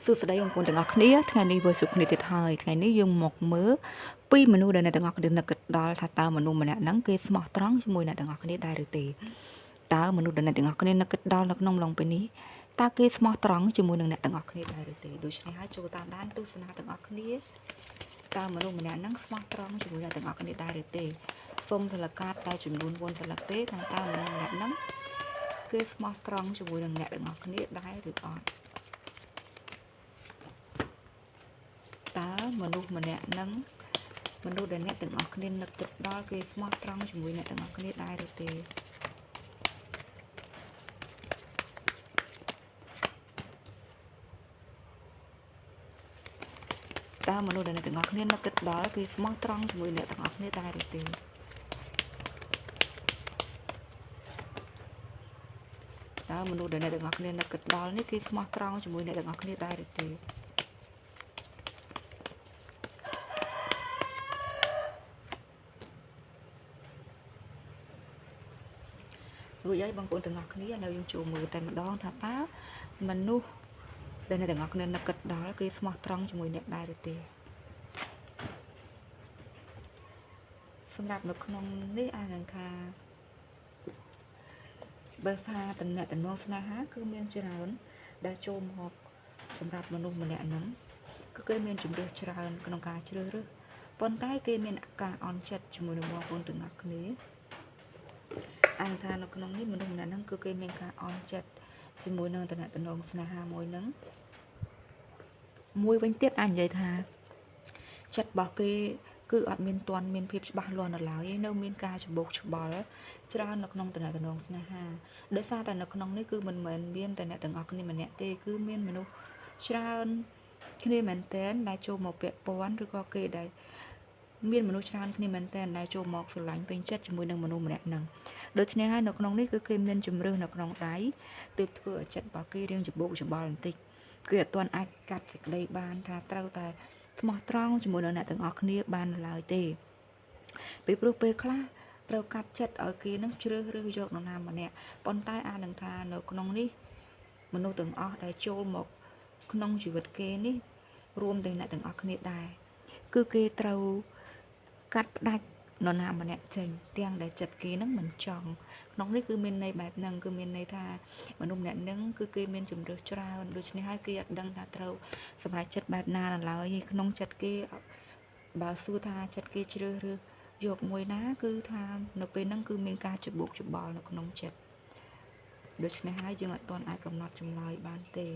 សួស្តីបងប្អូនទាំងអស់គ្នាថ្ងៃនេះvừaជួបគ្នាទៀតហើយថ្ងៃនេះយើងមកមើលពីមនុស្សដែលអ្នកទាំងអស់គ្នានឹកគិតដល់ថាតើមនុស្សម្នាក់ហ្នឹងគេស្មោះត្រង់ជាមួយអ្នកទាំងអស់គ្នាដែរឬទេតើមនុស្សដែលអ្នកទាំងអស់គ្នានឹកគិតដល់នៅក្នុងឡុងពេលនេះតើគេស្មោះត្រង់ជាមួយនឹងអ្នកទាំងអស់គ្នាដែរឬទេដូច្នេះហើយចូលតាមដានទស្សនាទាំងអស់គ្នាតើមនុស្សម្នាក់ហ្នឹងស្មោះត្រង់ជាមួយអ្នកទាំងអស់គ្នាដែរឬទេសូមតលកាតតែចំនួន4សន្លឹកទេថាតើមនុស្សម្នាក់ហ្នឹងគេស្មោះត្រង់ជាមួយនឹងអ្នកទាំងអស់គ្នាដែរឬអត់តើមនុស្សម្នាក់ហ្នឹងមនុស្សដែលអ្នកទាំងអស់គ្នានឹកគិតដល់គេស្មោះត្រង់ជាមួយអ្នកទាំងអស់គ្នាដែរឬទេតើមនុស្សដែលអ្នកទាំងអស់គ្នានឹកគិតដល់គេស្មោះត្រង់ជាមួយអ្នកទាំងអស់គ្នាដែរឬទេតើមនុស្សដែលអ្នកទាំងអស់គ្នានឹកគិតដល់នេះគេស្មោះត្រង់ជាមួយអ្នកទាំងអស់គ្នាដែរឬទេរួចហើយបងប្អូនទាំងអស់គ្នានៅយើងចូលមើលតែម្ដងថាតើមនុស្សដែលអ្នកទាំងអស់គ្នានឹកគិតដល់គេស្មោះត្រង់ជាមួយអ្នកដែរឬទេសម្រាប់នៅក្នុងនេះអាចនឹងថាបើថាតំណែងស្នេហាគឺមានច្រើនដែលចូលមកសម្រាប់មនុស្សម្នាក់ហ្នឹងគឺគេមានជំរឿសច្រើនក្នុងការជ្រើសរើសប៉ុន្តែគេមានការអន់ចិត្តជាមួយនឹងបងប្អូនទាំងអស់គ្នាអាចថានៅក្នុងនេះមនុស្សម្នាក់ហ្នឹងគឺគេមានការអន់ចិត្តជាមួយនឹងតំណែងស្នេហាមួយហ្នឹងមួយវិញទៀតអាចនិយាយថាចិត្តរបស់គេគឺអត់មានទាន់មានភាពច្បាស់លាស់នៅឡើយនៅមានការច្បោកច្បល់ច្រើននៅក្នុងតំណែងស្នេហាដោយសារតែនៅក្នុងនេះគឺមិនមែនមានតែអ្នកទាំងអស់គ្នាម្នាក់ទេគឺមានមនុស្សច្រើនគ្នាមែនទែនដែលចូលមកពាក់ព័ន្ធឬក៏គេដែលមានមនុស្សច្រើនគ្នាមែនទែនដែលចូលមកស្រឡាញ់ពេញចិត្តជាមួយនឹងមនុស្សម្នាក់ហ្នឹងដូច្នេះហើយនៅក្នុងនេះគឺគេមានជំរឿសនៅក្នុងដៃទើបធ្វើឲ្យចិត្តរបស់គេរៀងច្បោកច្បល់បន្តិចគឺអត់ទាន់អាចកាត់សេចក្តីបានថាត្រូវតែស្មោះត្រង់ជាមួយនឹងអ្នកទាំងអស់គ្នាបានឡើយទេពីព្រោះពេលខ្លះត្រូវកាត់ចិត្តឲ្យគេនឹងជ្រើសរើសយកនរណាម្នាក់ប៉ុន្តែអាចនឹងថានៅក្នុងនេះមនុស្សទាំងអស់ដែលចូលមកក្នុងជីវិតគេនេះរួមទាំងអ្នកទាំងអស់គ្នាដែរគឺគេត្រូវកាត់ផ្ដាច់នរណាម្នាក់ចេញទាំងដែលចិត្តគេនឹងមិនចង់ក្នុងនេះគឺមានន័យបែបហ្នឹងគឺមានន័យថាមនុស្សម្នាក់ហ្នឹងគឺគេមានជំរឿសច្រើនដូច្នេះហើយគេអត់ដឹងថាត្រូវសម្រេចចិត្តបែបណានៅឡើយក្នុងចិត្តគេបើសួរថាចិត្តគេជ្រើសរើសយកមួយណាគឺថានៅពេលហ្នឹងគឺមានការច្បោកច្បល់នៅក្នុងចិត្តដូច្នេះហើយយើងអត់ទាន់អាចកំណត់ចម្លើយបានទេ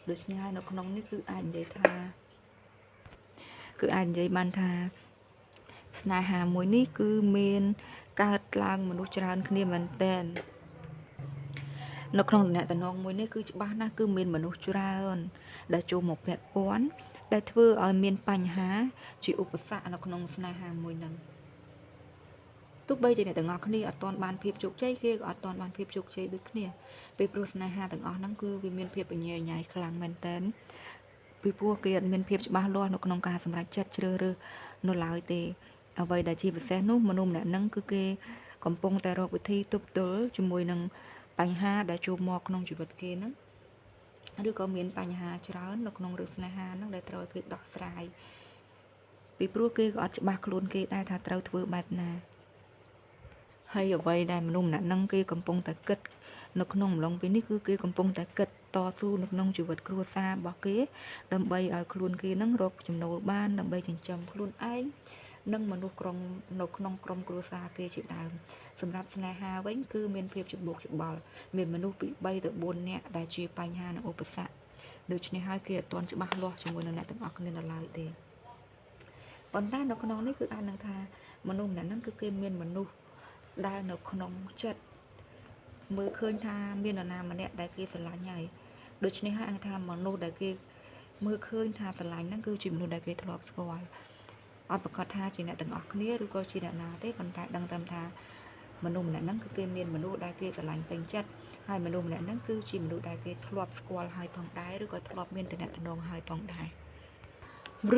ដូច្នេះហើយនៅក្នុងនេះគឺអាចនិយាយបានថាស្នេហាមួយនេះគឺមានកើតឡើងមនុស្សច្រើនគ្នាមែនទែននៅក្នុងតំណែងមួយនេះគឺច្បាស់ណាស់គឺមានមនុស្សច្រើនដែលចូលមកពាក់ព័ន្ធដែលធ្វើឲ្យមានបញ្ហាជាឧបសគ្គនៅក្នុងស្នេហាមួយហ្នឹងទោះបីជាអ្នកទាំងអស់គ្នាអត់ទាន់បានភាពជោគជ័យគេក៏អត់ទាន់បានភាពជោគជ័យដូចគ្នាពីព្រោះស្នេហាទាំងអស់ហ្នឹងគឺវាមានភាពបញ្ញាញ៉ៃខ្លាំងមែនតើពីព្រោះគេអត់មានភាពច្បាស់លាស់នៅក្នុងការសម្រេចចិត្តជ្រើសរើសនៅឡើយទេអ្វីដែលជាពិសេសនោះមនុស្សម្នាក់ហ្នឹងគឺគេកំពុងតែរកវិធីទប់ទល់ជាមួយនឹងបញ្ហាដែលជួបមកក្នុងជីវិតគេហ្នឹងឬក៏មានបញ្ហាច្រើននៅក្នុងរឿងស្នេហាហ្នឹងដែលត្រូវគេដោះស្រាយពីព្រោះគេក៏អត់ច្បាស់ខ្លួនគេដែរថាត្រូវធ្វើបែបណាហើយអ្វីដែលមនុស្សម្នាក់ហ្នឹងគេកំពុងតែគិតនៅក្នុងអំឡុងពេលនេះគឺគេកំពុងតែគិតតស៊ូនៅក្នុងជីវិតគ្រួសាររបស់គេដើម្បីឲ្យខ្លួនគេនឹងរកចំណូលបានដើម្បីចិញ្ចឹមខ្លួនឯងនិងមនុស្សក្រុមនៅក្នុងក្រុមគ្រួសារគេជាដើមសម្រាប់ស្នេហាវិញគឺមានភាពច្បោកច្បល់មានមនុស្សពី3ទៅ4នាក់ដែលជាបញ្ហានិងឧបសគ្គដូច្នេះហើយគេអត់ទាន់ច្បាស់លាស់ជាមួយនឹងអ្នកទាំងអស់គ្នានៅឡើយទេប៉ុន្តែនៅក្នុងនេះគឺអាចនឹងថាមនុស្សម្នាក់ហ្នឹងគឺគេមានមនុស្សដែលនៅក្នុងចិត្តមើលឃើញថាមាននរណាម្នាក់ដែលគេស្រឡាញ់ហើយដូច្នេះហើយអង្គថាមនុស្សដែលគេមើលឃើញថាស្រឡាញ់ហ្នឹងគឺជាមនុស្សដែលគេធ្លាប់ស្គាល់អត់ប្រកាសថាជាអ្នកទាំងអស់គ្នាឬក៏ជាអ្នកណាទេប៉ុន្តែដឹងត្រឹមថាមនុស្សម្នាក់ហ្នឹងគឺគេមានមនុស្សដែលគេស្រឡាញ់ពេញចិត្តហើយមនុស្សម្នាក់ហ្នឹងគឺជាមនុស្សដែលគេធ្លាប់ស្គាល់ហើយផងដែរឬក៏ធ្លាប់មានតំណែងហើយផងដែរ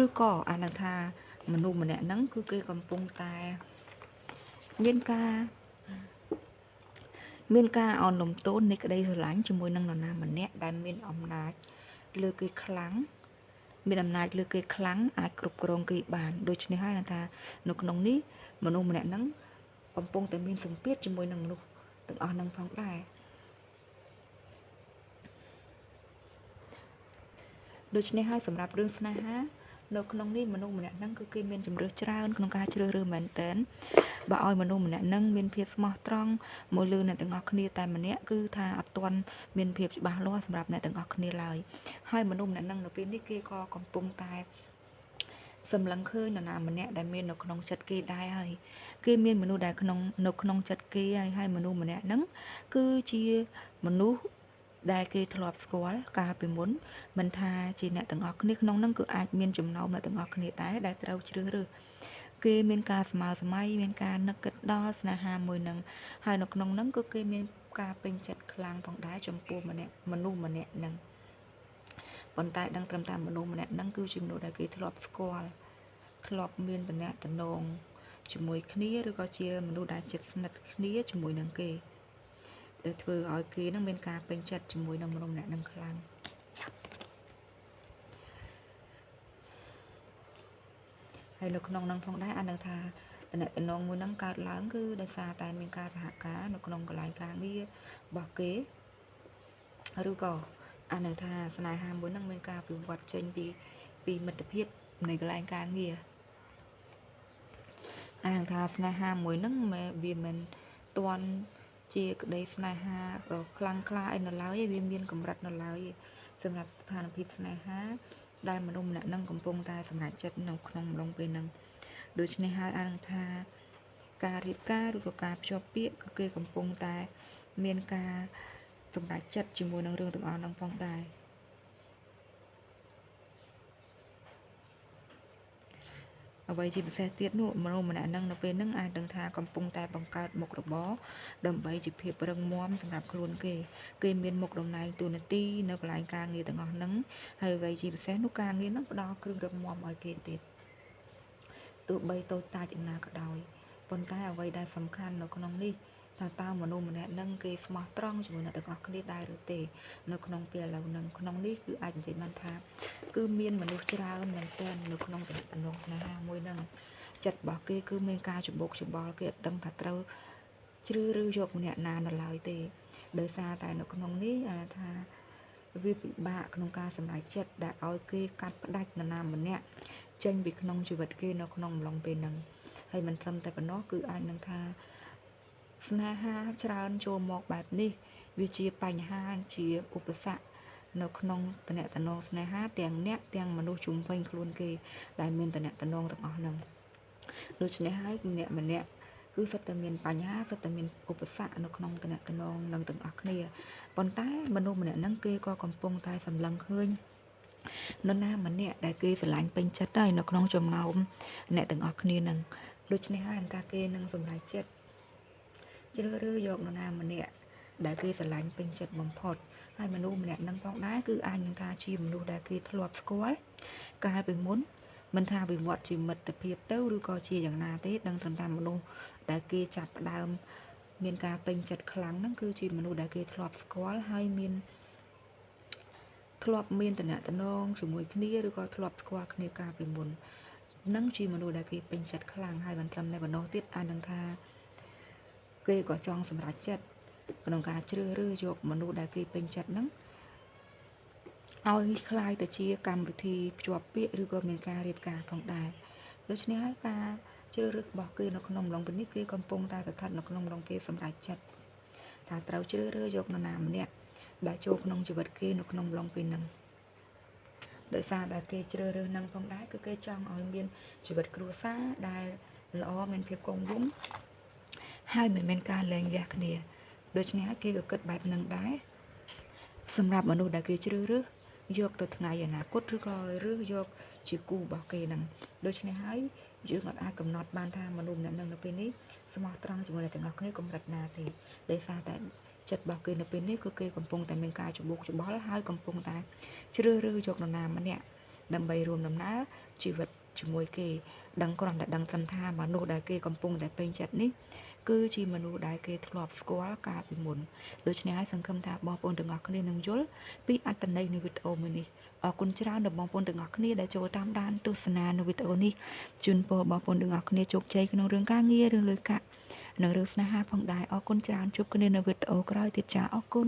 ឬក៏អានឹងថាមនុស្សម្នាក់ហ្នឹងគឺគេកំពុងតែមានការអន់លំទោននៃក្តីស្រឡាញ់ជាមួយនឹងនរណាម្នាក់ដែលមានអំណាច លើគេខ្លាំងមានអំណាចលើគេខ្លាំងអាចគ្រប់គ្រងគេបានដូច្នេះហើយថានៅក្នុងនេះមនុស្សម្នាក់ហ្នឹងកំពុងតែមានសម្ពាធជាមួយនឹងមនុស្សទាំងអស់ហ្នឹងផងដែរដូច្នេះហើយសម្រាប់រឿងស្នេហានៅក្នុងនេះមនុស្សម្នាក់ហ្នឹងគឺគេមានជំរឿសច្រើនក្នុងការជ្រើសរើសមែនតើបើឲ្យមនុស្សម្នាក់ហ្នឹងមានភាពស្មោះត្រង់មកលើអ្នកទាំងអស់គ្នាតែម្នាក់គឺថាអត់ទាន់មានភាពច្បាស់លាស់សម្រាប់អ្នកទាំងអស់គ្នាឡើយហើយមនុស្សម្នាក់ហ្នឹងនៅពេលនេះគេក៏កំពុងតែសម្លឹងឃើញនរណាម្នាក់ដែលមាននៅក្នុងចិត្តគេដែរហើយគេមានមនុស្សដែលនៅក្នុងចិត្តគេហើយមនុស្សម្នាក់ហ្នឹងគឺជាមនុស្សដែលគេធ្លាប់ស្គាល់កាលពីមុនមិនថាជាអ្នកទាំងអស់គ្នាក្នុងហ្នឹងគឺអាចមានចំណោមអ្នកទាំងអស់គ្នាដែរដែលត្រូវជ្រើសរើសគេមានការស្មើសម័យមានការនឹកគិតដល់ស្នេហាមួយនឹងហើយនៅក្នុងហ្នឹងគឺគេមានការពេញចិត្តខ្លាំងផងដែរចំពោះមនុស្សម្នាក់ហ្នឹងប៉ុន្តែដឹងត្រឹមតែមនុស្សម្នាក់ហ្នឹងគឺជាមនុស្សដែលគេធ្លាប់ស្គាល់ធ្លាប់មានតំណែងតំណងជាមួយគ្នាឬក៏ជាមនុស្សដែលជិតស្និទ្ធគ្នាជាមួយនឹងគេដែលធ្វើឲ្យគេនឹងមានការពេញចិត្តជាមួយនឹងមនុស្សម្នាក់នឹងខ្លាំងហើយនៅក្នុងនឹងផងដែរអាចនឹងថាតំណែងមួយនឹងកើតឡើងគឺដោយសារតែមានការសហការនៅក្នុងកន្លែងការងាររបស់គេឬក៏អាចនឹងថាស្នេហាមួយនឹងមានការវិវត្តចេញពីមិត្តភាពនៃកន្លែងការងារអាចនឹងថាស្នេហាមួយនឹងវាមិនទាន់ជាក្តីស្នេហាខ្លាំងក្លាអីនៅឡើយវាមានកម្រិតនៅឡើយសម្រាប់ស្ថានភាពស្នេហាដែលមនុស្សម្នាក់នឹងកំពុងតែសម្រេចចិត្តនៅក្នុងម្ដងពេលហ្នឹងដូច្នេះហើយអាចនឹងថាការរៀបការឬក៏ការភ្ជាប់ពាក្យគឺគេកំពុងតែមានការសម្រេចចិត្តជាមួយនឹងរឿងទាំងអស់ហ្នឹងផងដែរអ្វីជាពិសេសទៀតនោះមនុស្សម្នាក់ហ្នឹងនៅពេលហ្នឹងអាចដឹងថាកំពុងតែបង្កើតមុខរបរដើម្បីជាភាពរឹងមាំសម្រាប់ខ្លួនគេមានមុខតំណែងតួនាទីនៅកន្លែងការងារទាំងអស់ហ្នឹងហើយអ្វីជាពិសេសនោះការងារហ្នឹងផ្ដល់គ្រឹះរឹងមាំឲ្យគេទៀតទោះបីតូចតាចយ៉ាងណាក៏ដោយប៉ុន្តែអ្វីដែលសំខាន់នៅក្នុងនេះថាតើមនុស្សម្នាក់ហ្នឹងគេស្មោះត្រង់ជាមួយអ្នកទាំងអស់គ្នាដែរឬទេនៅក្នុងពេលឥឡូវហ្នឹងក្នុងនេះគឺអាចនិយាយបានថាគឺមានមនុស្សច្រើនមែនទែននៅក្នុងតំណងស្នេហាមួយហ្នឹងចិត្តរបស់គេគឺមានការច្បុកច្បល់គេអត់ដឹងថាត្រូវជ្រើសរើសយកម្នាក់ណានៅឡើយទេដោយសារតែនៅក្នុងនេះថាវាពិបាកក្នុងការសម្រេចចិត្តដែលឲ្យគេកាត់ផ្ដាច់នរណាម្នាក់ចេញពីក្នុងជីវិតគេនៅក្នុងអំឡុងពេលហ្នឹងហើយមិនត្រឹមតែប៉ុណ្ណោះគឺអាចនឹងថាស្នេហាច្រើនចូលមកបែបនេះវាជាបញ្ហាជាឧបសគ្គនៅក្នុងតំណែងស្នេហាទាំងអ្នកទាំងមនុស្សជុំវិញខ្លួនគេដែលមានតំណែងទាំងអស់ហ្នឹងដូច្នេះហើយម្នាក់គឺសុទ្ធតែមានបញ្ហាសុទ្ធតែមានឧបសគ្គនៅក្នុងតំណែងនឹងទាំងអស់គ្នាប៉ុន្តែមនុស្សម្នាក់ហ្នឹងគេក៏កំពុងតែសម្លឹងឃើញនរណាម្នាក់ដែលគេស្រឡាញ់ពេញចិត្តហើយនៅក្នុងចំណោមអ្នកទាំងអស់គ្នាហ្នឹងដូច្នេះហើយអង្គការគេនឹងសម្រេចចិត្តជ្រើសរើសយកនរណាម្នាក់ដែលគេស្រឡាញ់ពេញចិត្តបំផុតហើយមនុស្សម្នាក់ហ្នឹងផងដែរគឺអាចនឹងថាជាមនុស្សដែលគេធ្លាប់ស្គាល់កាលពីមុនមិនថាវិវត្តជាមិត្តភាពទៅឬក៏ជាយ៉ាងណាទេដឹងត្រឹមតែមនុស្សដែលគេចាប់ផ្ដើមមានការពេញចិត្តខ្លាំងហ្នឹងគឺជាមនុស្សដែលគេធ្លាប់ស្គាល់ហើយធ្លាប់មានតំណែងជាមួយគ្នាឬក៏ធ្លាប់ស្គាល់គ្នាកាលពីមុននឹងជាមនុស្សដែលគេពេញចិត្តខ្លាំងហើយមិនត្រឹមតែប៉ុណ្ណោះទៀតអាចនឹងថាគេក៏ចង់សម្រេចចិត្តក្នុងការជ្រើសរើសយកមនុស្សដែលគេពេញចិត្តហ្នឹងឲ្យคล้ายទៅជាកម្មវិធីភ្ជាប់ពាក្យឬក៏មានការរៀបការផងដែរដូច្នេះហើយការជ្រើសរើសរបស់គេនៅក្នុងម្លងពេលនេះគេកំពុងតែស្ថិតនៅក្នុងម្លងពេលសម្រេចចិត្តថាត្រូវជ្រើសរើសយកនរណាម្នាក់ដែលចូលក្នុងជីវិតគេនៅក្នុងម្លងពេលហ្នឹងដោយសារតែគេជ្រើសរើសនឹងផងដែរគឺគេចង់ឲ្យមានជីវិតគ្រួសារដែលល្អមានភាពគង់វង្សហើយមិនមានការលែងលះគ្នាដូច្នេះហើយគេក៏គិតបែបហ្នឹងដែរសម្រាប់មនុស្សដែលគេជ្រើសរើសយកទៅថ្ងៃអនាគតឬក៏រើសយកជាគូរបស់គេហ្នឹងដូច្នេះហើយយើងអាចកំណត់បានថាមនុស្សម្នាក់នឹងនៅពេលនេះស្មោះត្រង់ជាមួយអ្នកទាំងអស់គ្នាកម្រិតណាទេដោយសារតែចិត្តរបស់គេនៅពេលនេះគឺគេកំពុងតែមានការច្បុកច្បល់ហើយកំពុងតែជ្រើសរើសយកនរណាម្នាក់ដើម្បីរួមដំណើរជីវិតជាមួយគេដឹងគ្រាន់តែដឹងត្រឹមថាមនុស្សដែលគេកំពុងតែពេញចិត្តនេះ គឺជាមនុស្សដែលគេធ្លាប់ស្គាល់កាលពីមុនដូច្នេះហើយសង្ឃឹមថាបងប្អូនទាំងអស់គ្នានឹងយល់ពីអត្ថន័យនៃវីដេអូមួយនេះអរគុណច្រើនដល់បងប្អូនទាំងអស់គ្នាដែលចូលតាមដានទស្សនានៅវីដេអូនេះជូនពរបងប្អូនទាំងអស់គ្នាជោគជ័យក្នុងរឿងការងាររឿងលុយកាក់និងរឿងស្នេហាផងដែរអរគុណច្រើនជួបគ្នានៅវីដេអូក្រោយទៀតចាអរគុណ